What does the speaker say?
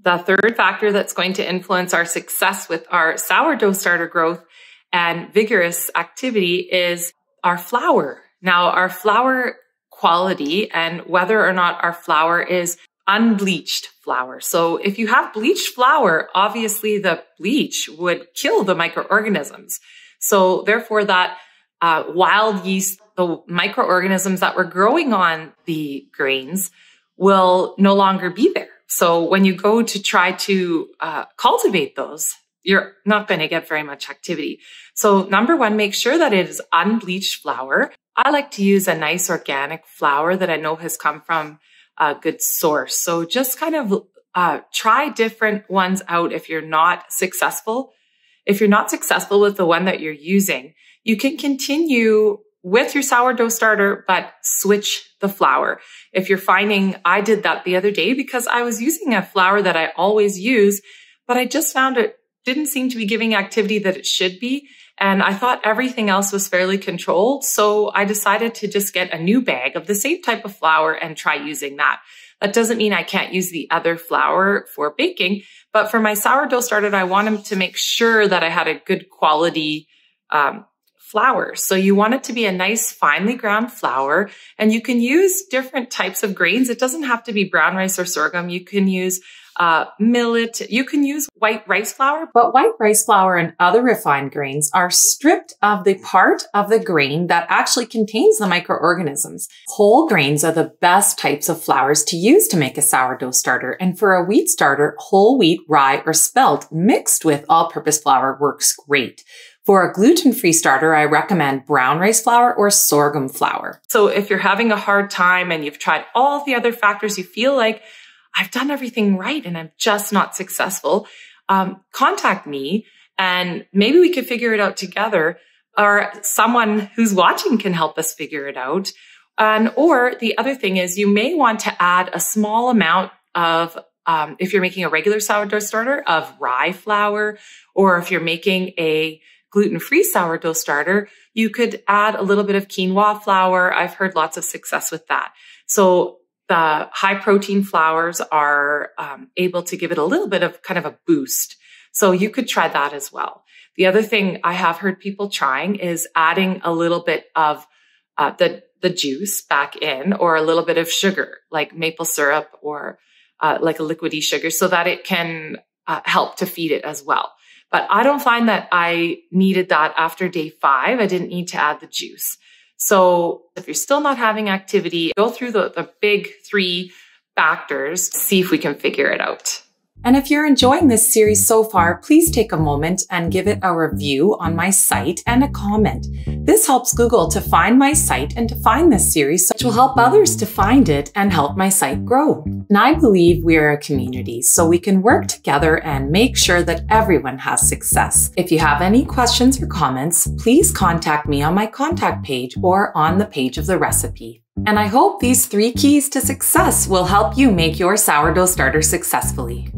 The third factor that's going to influence our success with our sourdough starter growth and vigorous activity is our flour. Now, our flour quality and whether or not our flour is unbleached flour. So if you have bleached flour, obviously the bleach would kill the microorganisms. So therefore that wild yeast, the microorganisms that were growing on the grains will no longer be there. So when you go to try to cultivate those, you're not going to get very much activity. So number one, make sure that it is unbleached flour. I like to use a nice organic flour that I know has come from a good source. So just kind of try different ones out if you're not successful. If you're not successful with the one that you're using, you can continue with your sourdough starter, but switch the flour. If you're finding, I did that the other day because I was using a flour that I always use, but I just found it didn't seem to be giving activity that it should be. And I thought everything else was fairly controlled. So I decided to just get a new bag of the same type of flour and try using that. That doesn't mean I can't use the other flour for baking, but for my sourdough starter, I wanted to make sure that I had a good quality flour. So you want it to be a nice finely ground flour, and you can use different types of grains. It doesn't have to be brown rice or sorghum. You can use millet. You can use white rice flour. But white rice flour and other refined grains are stripped of the part of the grain that actually contains the microorganisms. Whole grains are the best types of flours to use to make a sourdough starter. And for a wheat starter, whole wheat, rye, or spelt mixed with all-purpose flour works great. For a gluten-free starter, I recommend brown rice flour or sorghum flour. So if you're having a hard time and you've tried all the other factors, you feel like I've done everything right and I'm just not successful, contact me and maybe we could figure it out together, or someone who's watching can help us figure it out. Or the other thing is you may want to add a small amount of, if you're making a regular sourdough starter, of rye flour, or if you're making a gluten-free sourdough starter, you could add a little bit of quinoa flour. I've heard lots of success with that. So the high protein flours are able to give it a little bit of kind of a boost. So you could try that as well. The other thing I have heard people trying is adding a little bit of the juice back in, or a little bit of sugar, like maple syrup or like a liquidy sugar, so that it can help to feed it as well. But I don't find that I needed that after day 5. I didn't need to add the juice. So if you're still not having activity, go through the big 3 factors, see if we can figure it out. And if you're enjoying this series so far, please take a moment and give it a review on my site and a comment. This helps Google to find my site and to find this series, which will help others to find it and help my site grow. And I believe we're a community, so we can work together and make sure that everyone has success. If you have any questions or comments, please contact me on my contact page or on the page of the recipe. And I hope these 3 keys to success will help you make your sourdough starter successfully.